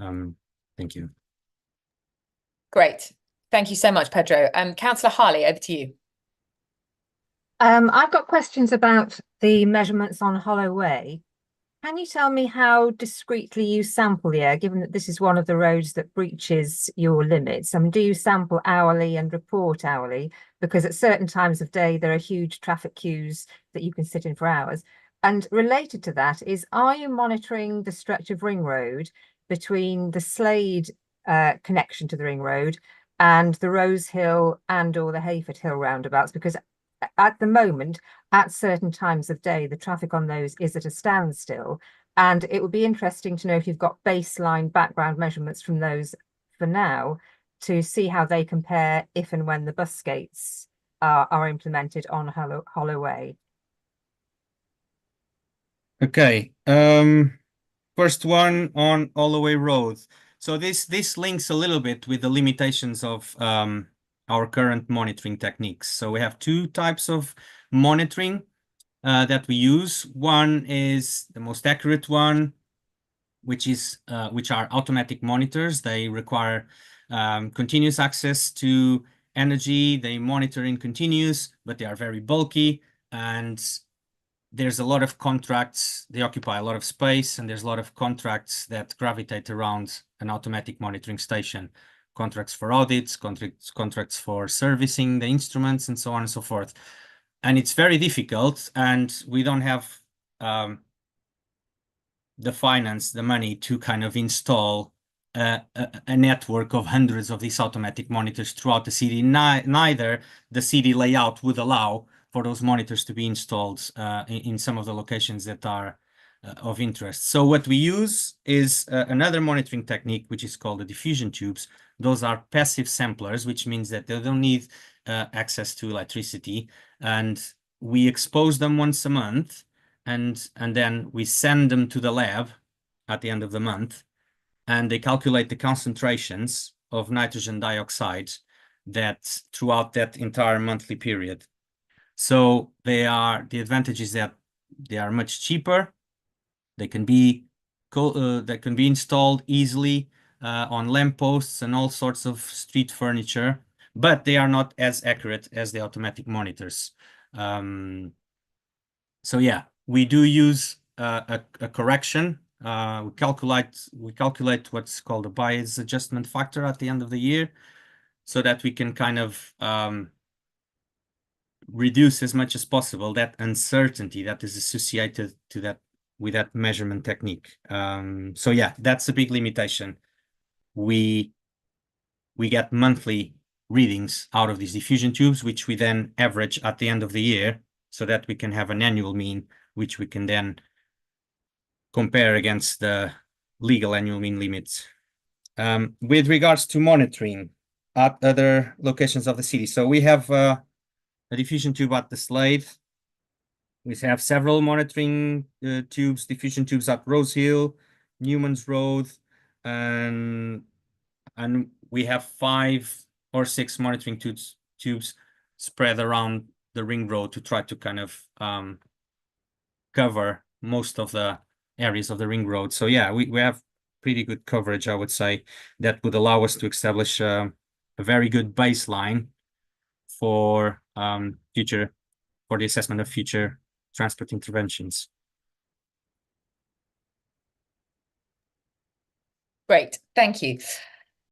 Thank you. Great. Thank you so much, Pedro. Councillor Harley, over to you. I've got questions about the measurements on Hollow Way. Can you tell me how discreetly you sample the air, given that this is one of the roads that breaches your limits? I mean, do you sample hourly and report hourly? Because at certain times of day, there are huge traffic queues that you can sit in for hours. And related to that is, are you monitoring the stretch of ring road between the Slade connection to the ring road and the Rose Hill and or the Hayford Hill roundabouts? Because at the moment, at certain times of day, the traffic on those is at a standstill. And it would be interesting to know if you've got baseline background measurements from those for now to see how they compare if and when the bus gates are implemented on Hollow Way. Okay. First one on Hollow Way Road. So this links a little bit with the limitations of our current monitoring techniques. So we have two types of monitoring that we use. One is the most accurate one, which are automatic monitors. They require continuous access to energy. They monitor in continuous, but they are very bulky, and there's a lot of contracts. They occupy a lot of space, and there's a lot of contracts that gravitate around an automatic monitoring station. Contracts for audits, contracts for servicing the instruments, and so on and so forth. And it's very difficult, and we don't have the finance, the money to kind of install a network of hundreds of these automatic monitors throughout the city. Neither the city layout would allow for those monitors to be installed in some of the locations that are of interest. So what we use is another monitoring technique, which is called the diffusion tubes. Those are passive samplers, which means that they don't need access to electricity. And we expose them once a month, and then we send them to the lab at the end of the month, and they calculate the concentrations of nitrogen dioxide that throughout that entire monthly period. So the advantage is that they are much cheaper. They can be installed easily on lampposts and all sorts of street furniture, but they are not as accurate as the automatic monitors. So yeah, we do use a correction. We calculate what's called a bias adjustment factor at the end of the year, so that we can kind of reduce as much as possible that uncertainty that is associated to that with that measurement technique. So yeah, that's a big limitation. We get monthly readings out of these diffusion tubes, which we then average at the end of the year, so that we can have an annual mean, which we can then compare against the legal annual mean limits. With regards to monitoring at other locations of the city, so we have a diffusion tube at the Slade. We have several monitoring diffusion tubes at Rose Hill, Newman's Road, and we have 5 or 6 monitoring tubes spread around the ring road to try to kind of cover most of the areas of the ring road. So yeah, we have pretty good coverage, I would say, that would allow us to establish a very good baseline for the assessment of future transport interventions. Great, thank you.